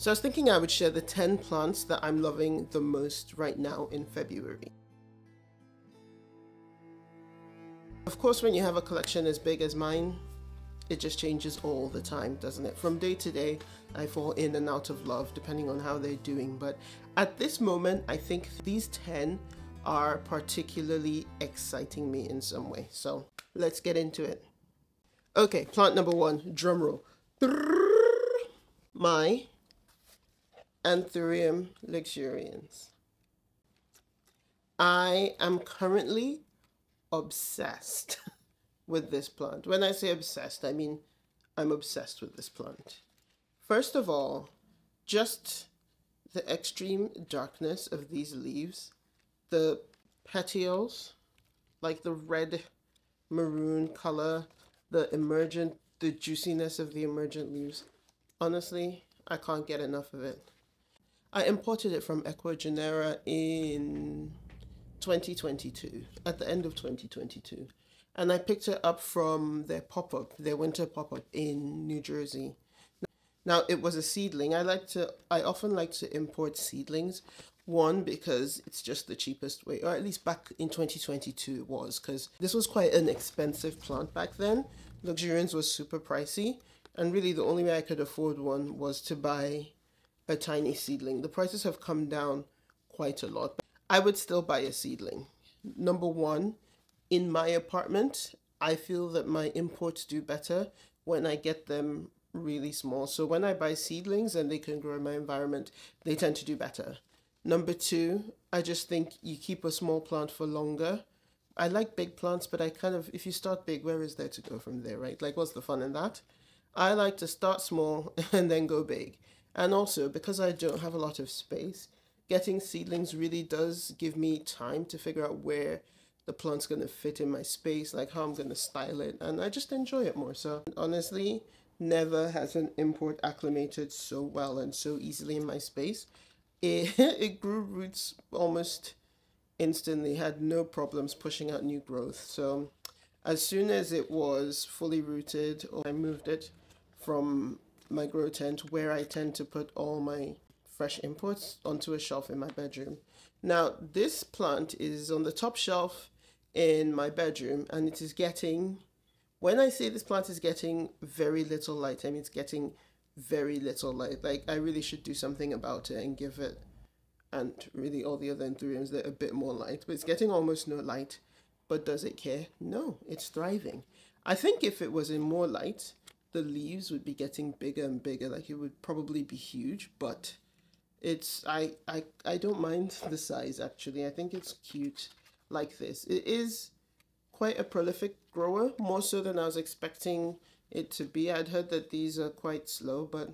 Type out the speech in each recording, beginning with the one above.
So I was thinking I would share the 10 plants that I'm loving the most right now in February. Of course, when you have a collection as big as mine, it just changes all the time, doesn't it? From day to day, I fall in and out of love depending on how they're doing. But at this moment, I think these 10 are particularly exciting me in some way. So let's get into it. Okay, plant number 1, drum roll. My Anthurium Luxurians. I am currently obsessed with this plant. When I say obsessed, I mean I'm obsessed with this plant. First of all, just the extreme darkness of these leaves, the petioles, like the red maroon color, the juiciness of the emergent leaves. Honestly, I can't get enough of it. I imported it from Ecuador in 2022, at the end of 2022. And I picked it up from their pop-up, their winter pop-up in New Jersey. Now, it was a seedling. I often like to import seedlings. One, because it's just the cheapest way, or at least back in 2022 it was, because this was quite an expensive plant back then. Luxurians was super pricey, and really the only way I could afford one was to buy a tiny seedling. The prices have come down quite a lot, but I would still buy a seedling. Number 1, in my apartment, I feel that my imports do better when I get them really small. So when I buy seedlings and they can grow in my environment, they tend to do better. Number 2, I just think you keep a small plant for longer. I like big plants, but if you start big, where is there to go from there, right? Like, what's the fun in that? I like to start small and then go big. And also, because I don't have a lot of space, getting seedlings really does give me time to figure out where the plant's going to fit in my space, like how I'm going to style it, and I just enjoy it more. So honestly, never has an import acclimated so well and so easily in my space. It grew roots almost instantly, had no problems pushing out new growth. So as soon as it was fully rooted, I moved it from my grow tent, where I tend to put all my fresh imports, onto a shelf in my bedroom. Now, this plant is on the top shelf in my bedroom, and it is getting, when I say this plant is getting very little light, I mean it's getting very little light. Like, I really should do something about it and give it, and really all the other anthuriums, they're a bit more light, but it's getting almost no light. But does it care? No, it's thriving. I think if it was in more light, the leaves would be getting bigger and bigger, like it would probably be huge, but I don't mind the size, actually. I think it's cute like this. It is quite a prolific grower, more so than I was expecting it to be. I'd heard that these are quite slow, but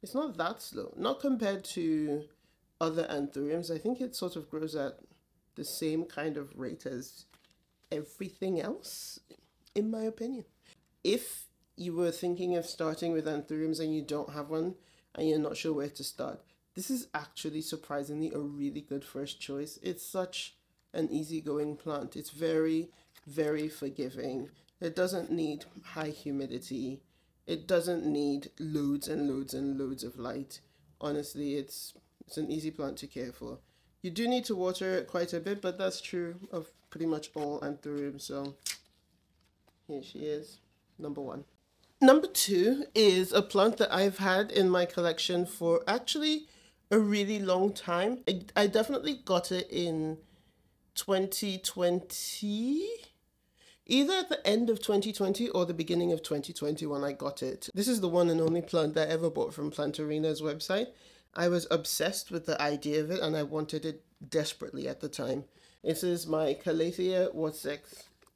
it's not that slow. Not compared to other anthuriums. I think it sort of grows at the same kind of rate as everything else, in my opinion. If you were thinking of starting with anthuriums and you don't have one and you're not sure where to start, this is actually surprisingly a really good first choice. It's such an easygoing plant. It's very, very forgiving. It doesn't need high humidity. It doesn't need loads and loads and loads of light. Honestly, it's an easy plant to care for. You do need to water it quite a bit, but that's true of pretty much all anthuriums. So here she is, number 1. Number 2 is a plant that I've had in my collection for actually a really long time. I definitely got it in 2020, either at the end of 2020 or the beginning of 2020 when I got it. This is the one and only plant that I ever bought from Plantarina's website. I was obsessed with the idea of it and I wanted it desperately at the time. This is my Calathea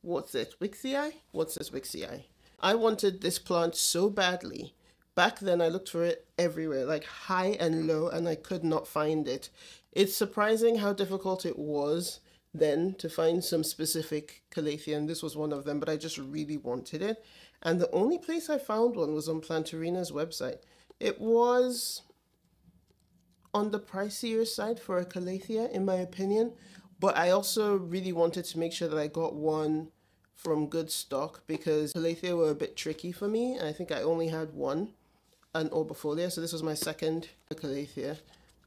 Warscewiczii. I wanted this plant so badly. Back then I looked for it everywhere, like high and low, and I could not find it. It's surprising how difficult it was then to find some specific Calathea, and this was one of them, but I just really wanted it. And the only place I found one was on Plantarina's website. It was on the pricier side for a Calathea, in my opinion, but I also really wanted to make sure that I got one from good stock because Calathea were a bit tricky for me. I think I only had one. an orbifolia. So this was my second Calathea.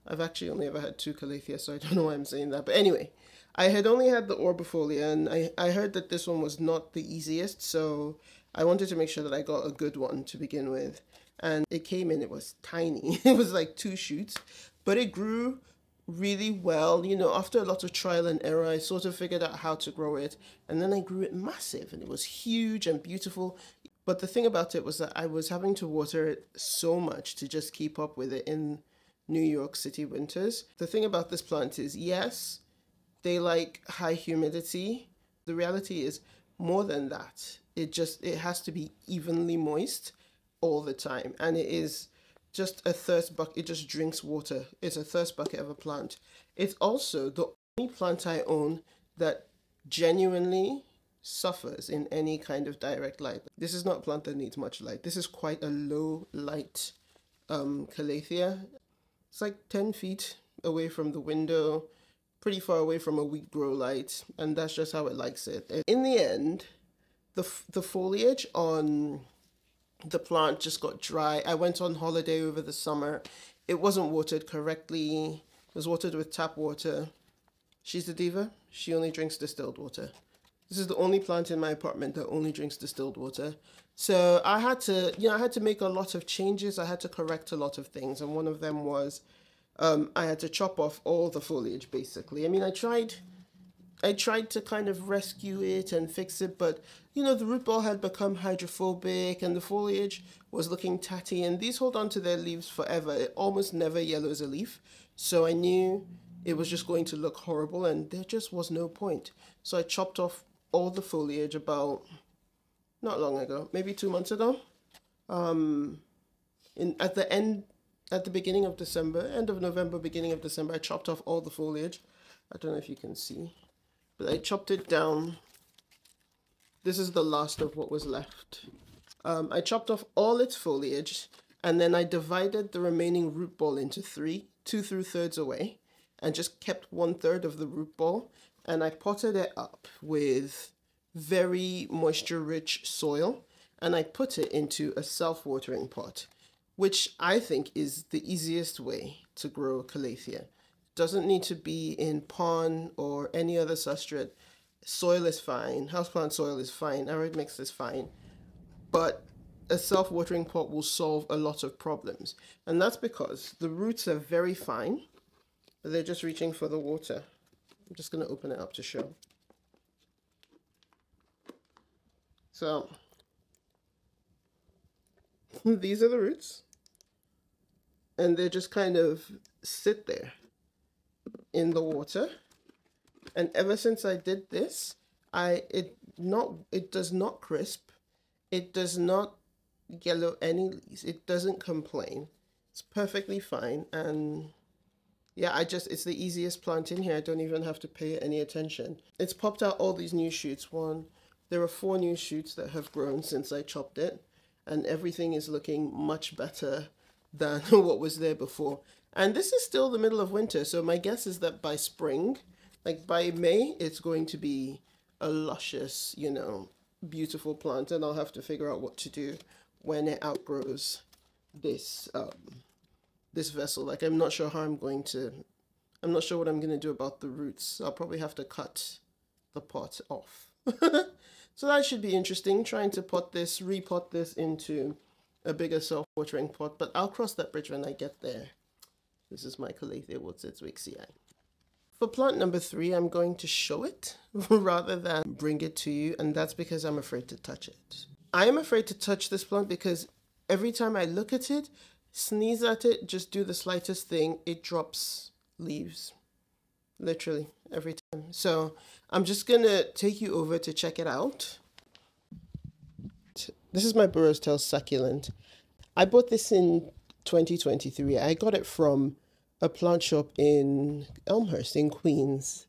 I've actually only ever had 2 Calathea, so I don't know why I'm saying that. But anyway, I had only had the orbifolia, and I heard that this one was not the easiest, so I wanted to make sure that I got a good one to begin with. And it came in, it was tiny. It was like 2 shoots, but it grew really well. You know, after a lot of trial and error, I sort of figured out how to grow it, and then I grew it massive, and it was huge and beautiful. But the thing about it was that I was having to water it so much to just keep up with it in New York City winters. The thing about this plant is, yes, they like high humidity. The reality is more than that. It has to be evenly moist all the time. And it is just a thirst bucket. It just drinks water. It's a thirst bucket of a plant. It's also the only plant I own that genuinely suffers in any kind of direct light. This is not a plant that needs much light. This is quite a low light Calathea. It's like 10 feet away from the window, pretty far away from a weak grow light, and that's just how it likes it. In the end, the foliage on the plant just got dry. I went on holiday over the summer. It wasn't watered correctly. It was watered with tap water. She's the diva. She only drinks distilled water. This is the only plant in my apartment that only drinks distilled water. So I had to make a lot of changes. I had to correct a lot of things. And one of them was I had to chop off all the foliage, basically. I mean, I tried to kind of rescue it and fix it, but, you know, the root ball had become hydrophobic and the foliage was looking tatty, and these hold on to their leaves forever. It almost never yellows a leaf. So I knew it was just going to look horrible, and there just was no point. So I chopped off all the foliage about, not long ago, maybe 2 months ago. At the beginning of December, end of November, beginning of December, I chopped off all the foliage. I don't know if you can see, but I chopped it down. This is the last of what was left. I chopped off all its foliage, and then I divided the remaining root ball into 3, 2 3/3 away, and just kept 1/3 of the root ball. And I potted it up with very moisture-rich soil, and I put it into a self-watering pot, which I think is the easiest way to grow Calathea. Doesn't need to be in pond or any other substrate. Soil is fine. Houseplant soil is fine. Aroid mix is fine. But a self-watering pot will solve a lot of problems. And that's because the roots are very fine, but they're just reaching for the water. I'm just going to open it up to show. So these are the roots, and they just kind of sit there in the water. And ever since I did this, it does not crisp, it does not yellow any leaves, it doesn't complain. It's perfectly fine. And yeah, it's the easiest plant in here. I don't even have to pay it any attention. It's popped out all these new shoots. There are 4 new shoots that have grown since I chopped it, and everything is looking much better than what was there before. And this is still the middle of winter, so my guess is that by spring, like by May, it's going to be a luscious, you know, beautiful plant, and I'll have to figure out what to do when it outgrows this this vessel. Like, I'm not sure what I'm going to do about the roots. I'll probably have to cut the pot off. So that should be interesting, trying to repot this into a bigger self-watering pot, but I'll cross that bridge when I get there. This is my Calathea Warscewiczii. For plant number 3, I'm going to show it rather than bring it to you, and that's because I'm afraid to touch it. I am afraid to touch this plant because every time I look at it, sneeze at it, just do the slightest thing, it drops leaves. Literally every time. So I'm just gonna take you over to check it out. This is my Burro's Tail Succulent. I bought this in 2023. I got it from a plant shop in Elmhurst in Queens.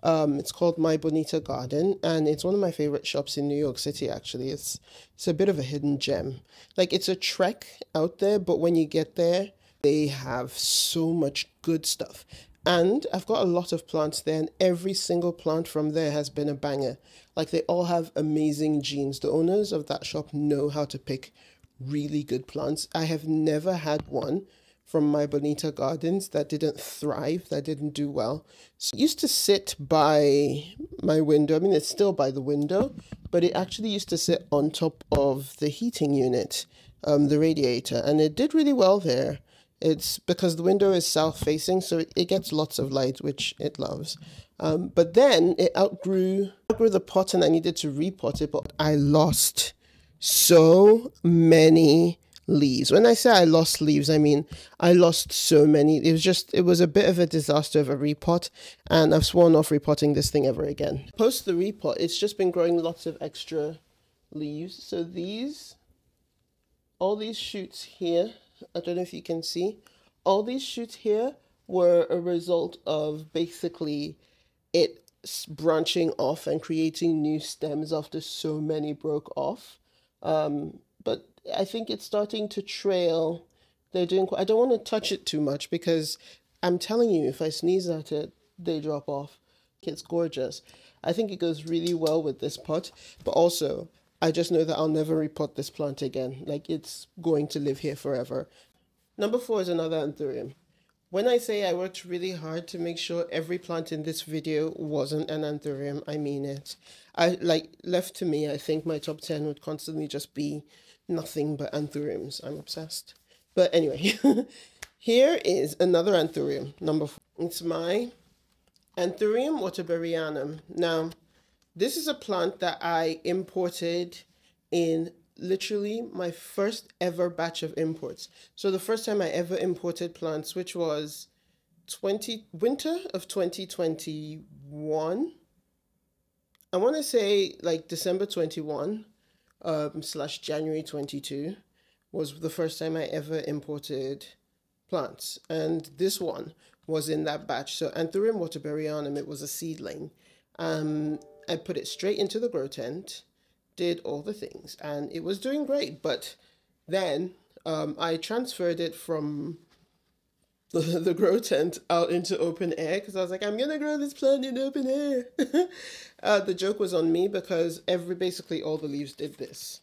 It's called My Bonita Garden, and it's one of my favorite shops in New York City, actually. It's a bit of a hidden gem. Like, it's a trek out there, but when you get there, they have so much good stuff. And I've got a lot of plants there, and every single plant from there has been a banger. Like, they all have amazing genes. The owners of that shop know how to pick really good plants. I have never had one from my Bonita Gardens that didn't thrive, that didn't do well. So it used to sit by my window. I mean, it's still by the window, but it actually used to sit on top of the heating unit, the radiator, and it did really well there. It's because the window is south facing, so it gets lots of light, which it loves. But then it outgrew the pot and I needed to repot it, but I lost so many leaves. When I say I lost leaves, I mean I lost so many. It was a bit of a disaster of a repot, and I've sworn off repotting this thing ever again. Post the repot, it's just been growing lots of extra leaves. So all these shoots here, I don't know if you can see, all these shoots here were a result of basically it branching off and creating new stems after so many broke off. But I think it's starting to trail. I don't want to touch it too much because I'm telling you, if I sneeze at it, they drop off. It's gorgeous. I think it goes really well with this pot, but also I just know that I'll never repot this plant again. Like, it's going to live here forever. Number 4 is another anthurium. When I say I worked really hard to make sure every plant in this video wasn't an anthurium, I mean it. Left to me, I think my top 10 would constantly just be nothing but anthuriums. I'm obsessed. But anyway, here is another anthurium, number 4. It's my Anthurium Waterburyanum. Now, this is a plant that I imported in literally my first ever batch of imports. So the first time I ever imported plants, which was winter of 2021. I want to say like December 21 / January 22 was the first time I ever imported plants. And this one was in that batch. So Anthurium Waterburyanum, it was a seedling. I put it straight into the grow tent, did all the things, and it was doing great. But then I transferred it from the grow tent out into open air because I was like, I'm gonna grow this plant in open air. The joke was on me because basically all the leaves did this.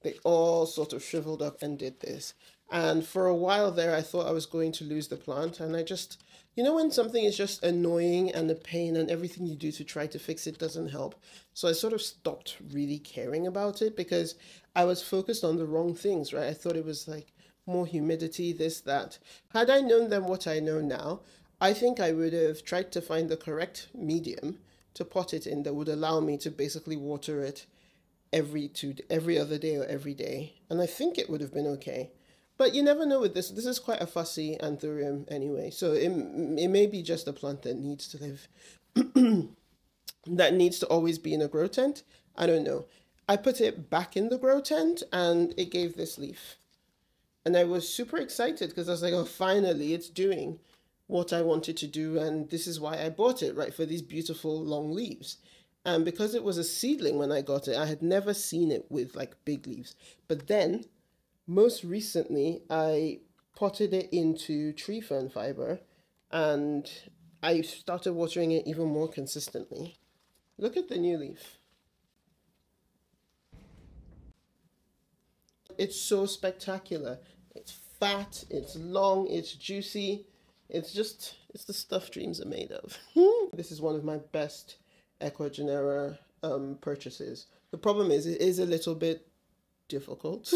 They all sort of shriveled up and did this. And for a while there, I thought I was going to lose the plant, and I just, you know, when something is just annoying and a pain and everything you do to try to fix it doesn't help. So I sort of stopped really caring about it because I was focused on the wrong things, right? I thought it was like more humidity, this, that. Had I known then what I know now, I think I would have tried to find the correct medium to pot it in that would allow me to basically water it every other day or every day. And I think it would have been okay. But you never know with this. This is quite a fussy anthurium anyway. So it may be just a plant that needs to live, that needs to always be in a grow tent. I don't know. I put it back in the grow tent and it gave this leaf. And I was super excited because I was like, oh, finally it's doing what I wanted to do. And this is why I bought it, right? For these beautiful long leaves. And because it was a seedling when I got it, I had never seen it with like big leaves. But then most recently, I potted it into tree fern fiber and I started watering it even more consistently. Look at the new leaf. It's so spectacular. It's fat, it's long, it's juicy. It's the stuff dreams are made of. This is one of my best Ecuagenera purchases. The problem is it is a little bit difficult,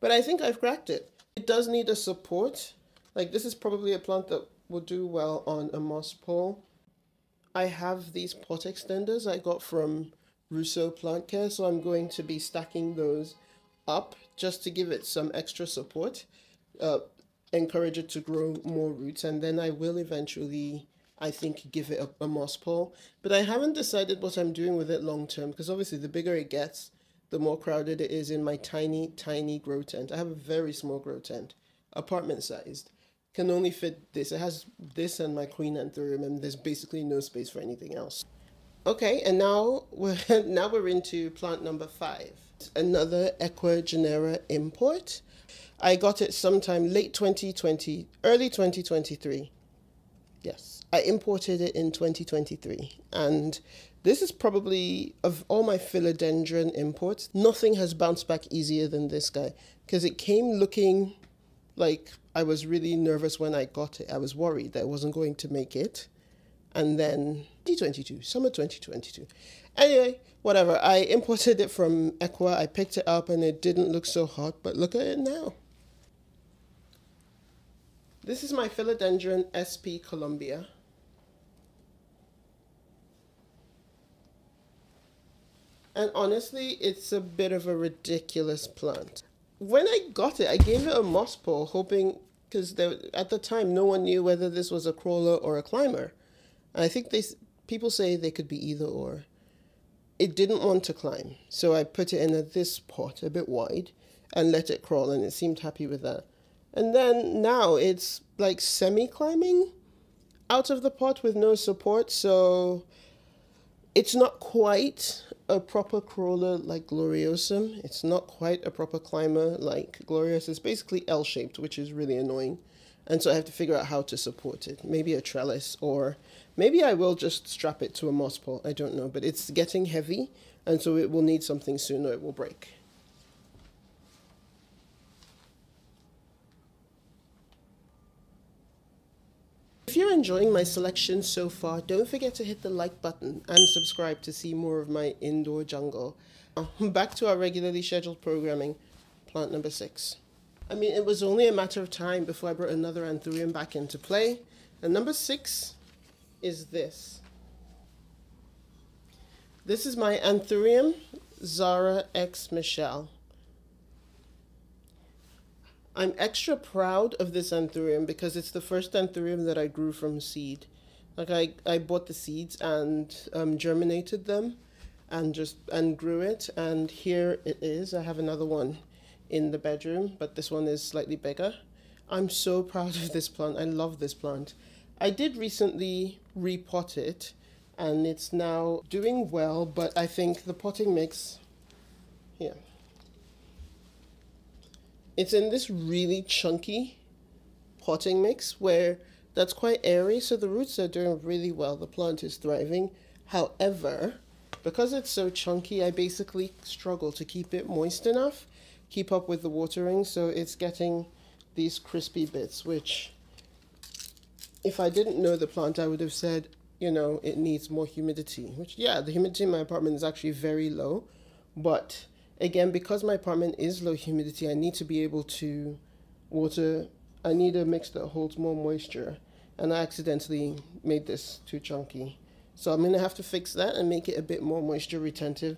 but I think I've cracked it. It does need a support. Like, this is probably a plant that will do well on a moss pole. I have these pot extenders I got from Russo Plant Care, so I'm going to be stacking those up just to give it some extra support, encourage it to grow more roots, and then I will eventually, I think, give it a moss pole. But I haven't decided what I'm doing with it long term, because obviously the bigger it gets, the more crowded it is in my tiny, tiny grow tent. I have a very small grow tent, apartment sized. Can only fit this. It has this and my queen anthurium, and there's basically no space for anything else. Okay, and now we're into plant number 5. Another Ecuagenera import. I got it sometime late 2020, early 2023. Yes, I imported it in 2023, and This is probably, of all my philodendron imports, nothing has bounced back easier than this guy, because it came looking like I was really nervous when I got it. I was worried that I wasn't going to make it. And then 2022, summer 2022. Anyway, whatever. I imported it from Equa. I picked it up and it didn't look so hot, but look at it now. This is my Philodendron SP Colombia. And honestly, it's a bit of a ridiculous plant. When I got it, I gave it a moss pole, hoping, because at the time, no one knew whether this was a crawler or a climber. And I think people say they could be either or. It didn't want to climb, so I put it in this pot, a bit wide, and let it crawl, and it seemed happy with that. And then now it's like semi-climbing out of the pot with no support, so it's not quite a proper crawler like Gloriosum. It's not quite a proper climber like Glorious. It's basically L-shaped, which is really annoying. And so I have to figure out how to support it. Maybe a trellis, or maybe I will just strap it to a moss pole. I don't know, but it's getting heavy, and so it will need something soon or it will break. If you're enjoying my selection so far, don't forget to hit the like button and subscribe to see more of my indoor jungle. Now, back to our regularly scheduled programming, plant number 6. I mean, it was only a matter of time before I brought another Anthurium back into play. And number 6 is this. This is my Anthurium Zara X Michelle. I'm extra proud of this Anthurium because it's the first Anthurium that I grew from seed. Like I bought the seeds and germinated them and grew it, and here it is. I have another one in the bedroom, but this one is slightly bigger. I'm so proud of this plant. I love this plant. I did recently repot it and it's now doing well, but I think the potting mix here. It's in this really chunky potting mix where that's quite airy, so the roots are doing really well. The plant is thriving. However, because it's so chunky, I basically struggle to keep it moist enough, keep up with the watering, so it's getting these crispy bits, which if I didn't know the plant, I would have said, you know, it needs more humidity, which, yeah, the humidity in my apartment is actually very low, but again, because my apartment is low humidity, I need to be able to water. I need a mix that holds more moisture, and I accidentally made this too chunky. So I'm going to have to fix that and make it a bit more moisture retentive.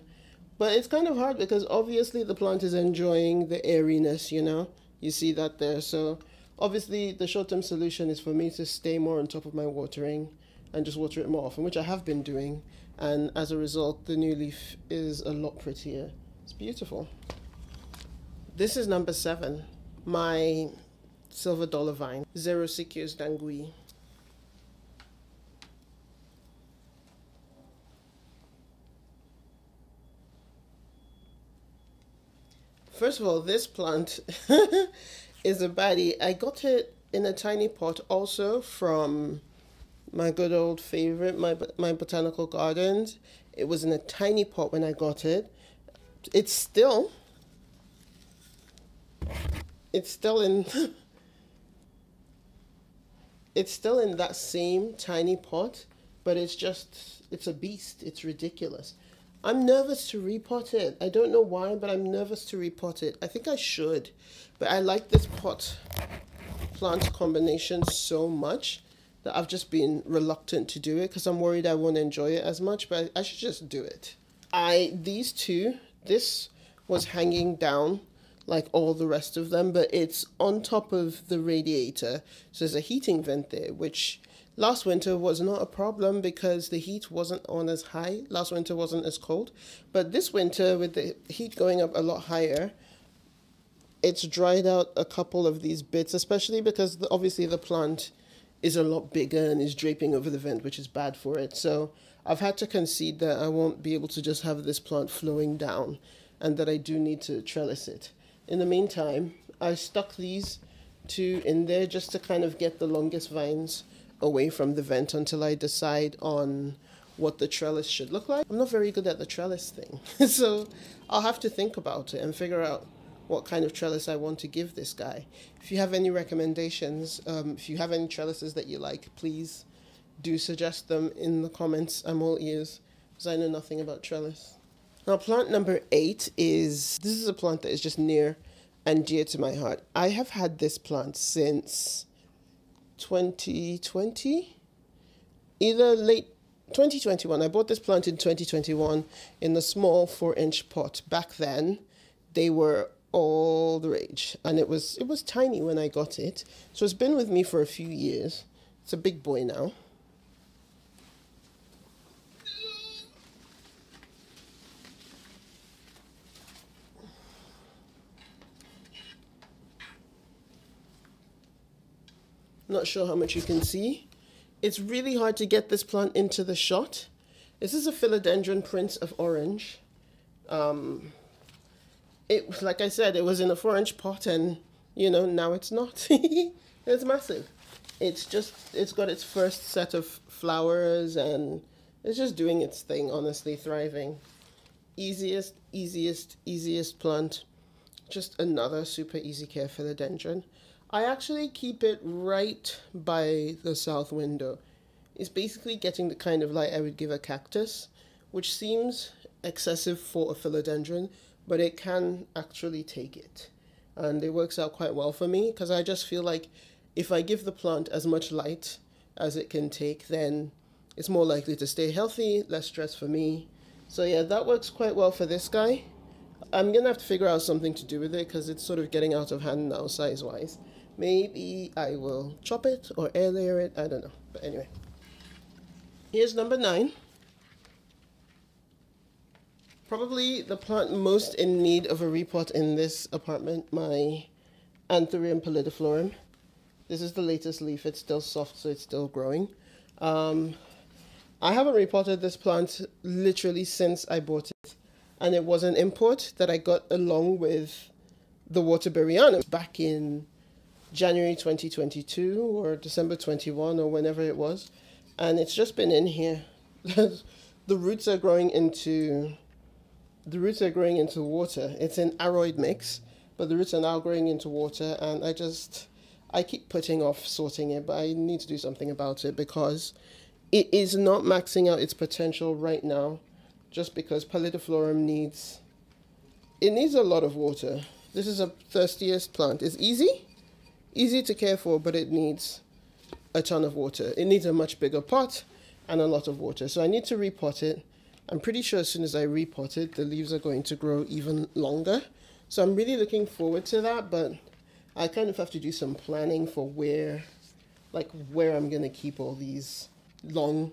But it's kind of hard because obviously the plant is enjoying the airiness, you know. You see that there. So obviously the short-term solution is for me to stay more on top of my watering and just water it more often, which I have been doing. And as a result, the new leaf is a lot prettier. It's beautiful. This is number 7, my silver dollar vine, Xerosicius dangui. First of all, this plant is a baddie. I got it in a tiny pot also from my good old favorite, my botanical gardens. It was in a tiny pot when I got it. It's still in it's still in that same tiny pot, but it's a beast. It's ridiculous. I'm nervous to repot it. I don't know why, but I'm nervous to repot it. I think I should, but I like this pot plant combination so much that I've just been reluctant to do it because I'm worried I won't enjoy it as much, but I should just do it. These two, this was hanging down like all the rest of them, but it's on top of the radiator. So there's a heating vent there, which last winter was not a problem because the heat wasn't on as high. Last winter wasn't as cold. But this winter, with the heat going up a lot higher, it's dried out a couple of these bits, especially because obviously the plant is a lot bigger and is draping over the vent, which is bad for it. So I've had to concede that I won't be able to just have this plant flowing down and that I do need to trellis it. In the meantime, I stuck these two in there just to kind of get the longest vines away from the vent until I decide on what the trellis should look like. I'm not very good at the trellis thing, so I'll have to think about it and figure out what kind of trellis I want to give this guy. If you have any recommendations, if you have any trellises that you like, please do suggest them in the comments. I'm all ears, because I know nothing about trellis. Now, plant number 8 this is a plant that is just near and dear to my heart. I have had this plant since 2020, either late 2021. I bought this plant in 2021 in a small 4-inch pot. Back then, they were all the rage, and it was tiny when I got it. So it's been with me for a few years. It's a big boy now. Not sure how much you can see. It's really hard to get this plant into the shot. This is a Philodendron Prince of Orange. It, like I said, it was in a 4-inch pot, and you know, now it's not. It's massive. It's got its first set of flowers, and it's just doing its thing, honestly, thriving. Easiest plant. Just another super easy care philodendron. I actually keep it right by the south window. It's basically getting the kind of light I would give a cactus, which seems excessive for a philodendron, but it can actually take it. And it works out quite well for me, because I just feel like if I give the plant as much light as it can take, then it's more likely to stay healthy, less stress for me. So yeah, that works quite well for this guy. I'm going to have to figure out something to do with it, because it's sort of getting out of hand now, size-wise. Maybe I will chop it or air layer it, I don't know. But anyway, here's number 9. Probably the plant most in need of a repot in this apartment, my Anthurium Pallidiflorum. This is the latest leaf. It's still soft, so it's still growing. I haven't repotted this plant literally since I bought it. And it was an import that I got along with the Waterburyanum back in January 2022 or December 21 or whenever it was. And it's just been in here. The roots are growing into water. It's an aroid mix, but the roots are now growing into water, and I keep putting off sorting it, but I need to do something about it because it is not maxing out its potential right now, just because Pallidiflorum needs a lot of water. This is a thirstiest plant. It's easy to care for, but it needs a ton of water. It needs a much bigger pot and a lot of water. So I need to repot it. I'm pretty sure as soon as I repot it, the leaves are going to grow even longer. So I'm really looking forward to that, but I kind of have to do some planning for where I'm going to keep all these long,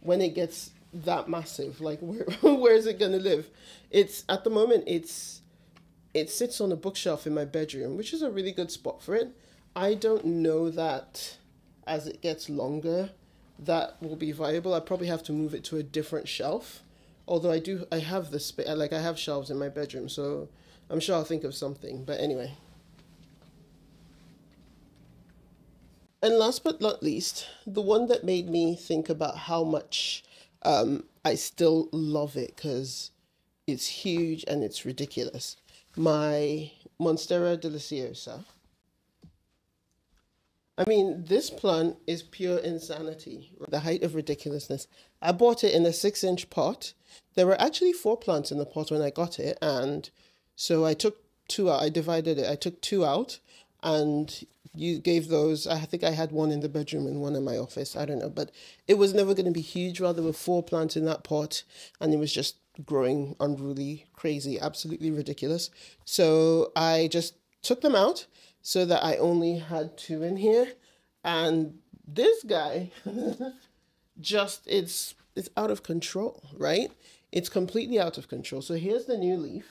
when it gets that massive, like where is it going to live? At the moment, it sits on a bookshelf in my bedroom, which is a really good spot for it. I don't know that as it gets longer, that will be viable. I probably have to move it to a different shelf. Although I have the space, I have shelves in my bedroom, so I'm sure I'll think of something. But anyway. And last but not least, the one that made me think about how much I still love it because it's huge and it's ridiculous. My Monstera Deliciosa. I mean, this plant is pure insanity, the height of ridiculousness. I bought it in a 6-inch pot. There were actually 4 plants in the pot when I got it, and so I took 2 out. I divided it. I took 2 out, and you gave those. I think I had 1 in the bedroom and 1 in my office. I don't know, but it was never going to be huge. Rather, there were 4 plants in that pot, and it was just growing unruly, crazy, absolutely ridiculous. So I just took them out so that I only had 2 in here, and this guy it's out of control, right? It's completely out of control. So here's the new leaf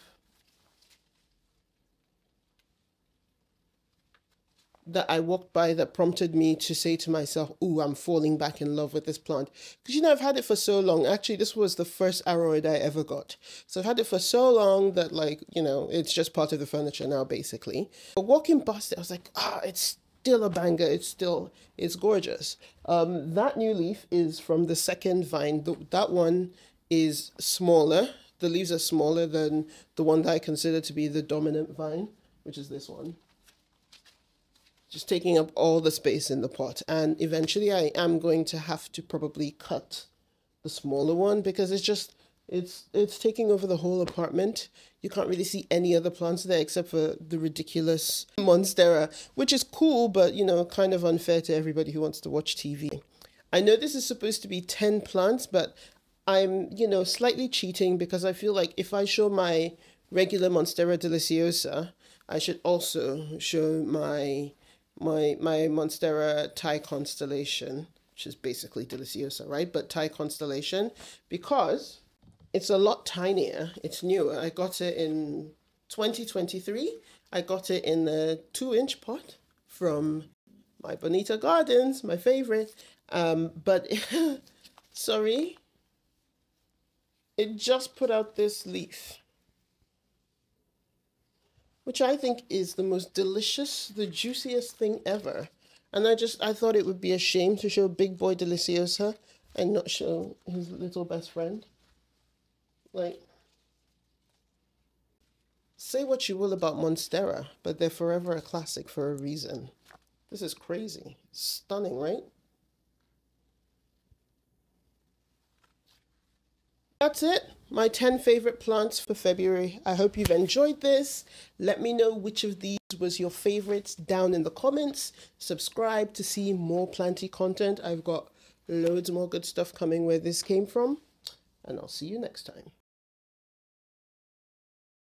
that I walked by that prompted me to say to myself, ooh, I'm falling back in love with this plant. Because, you know, I've had it for so long. Actually, this was the first aroid I ever got. So I've had it for so long that, like, you know, it's just part of the furniture now, basically. But walking past it, I was like, it's still a banger. It's gorgeous. That new leaf is from the second vine. That one is smaller. The leaves are smaller than the one that I consider to be the dominant vine, which is this one. Just taking up all the space in the pot. And eventually I am going to have to probably cut the smaller one because it's taking over the whole apartment. You can't really see any other plants there except for the ridiculous Monstera, which is cool, but, you know, kind of unfair to everybody who wants to watch TV. I know this is supposed to be 10 plants, but I'm, you know, slightly cheating because I feel like if I show my regular Monstera Deliciosa, I should also show my Monstera Thai Constellation, which is basically Deliciosa, right? But Thai Constellation, because it's a lot tinier. It's newer. I got it in 2023. I got it in a 2-inch pot from my Bonita Gardens, my favorite. But sorry, it just put out this leaf, which I think is the most delicious, the juiciest thing ever. And I thought it would be a shame to show Big Boy Deliciosa and not show his little best friend. Like, say what you will about Monstera, but they're forever a classic for a reason. This is crazy. Stunning, right? That's it. My 10 favorite plants for February. I hope you've enjoyed this. Let me know which of these was your favorites down in the comments. Subscribe to see more planty content. I've got loads more good stuff coming where this came from. And I'll see you next time.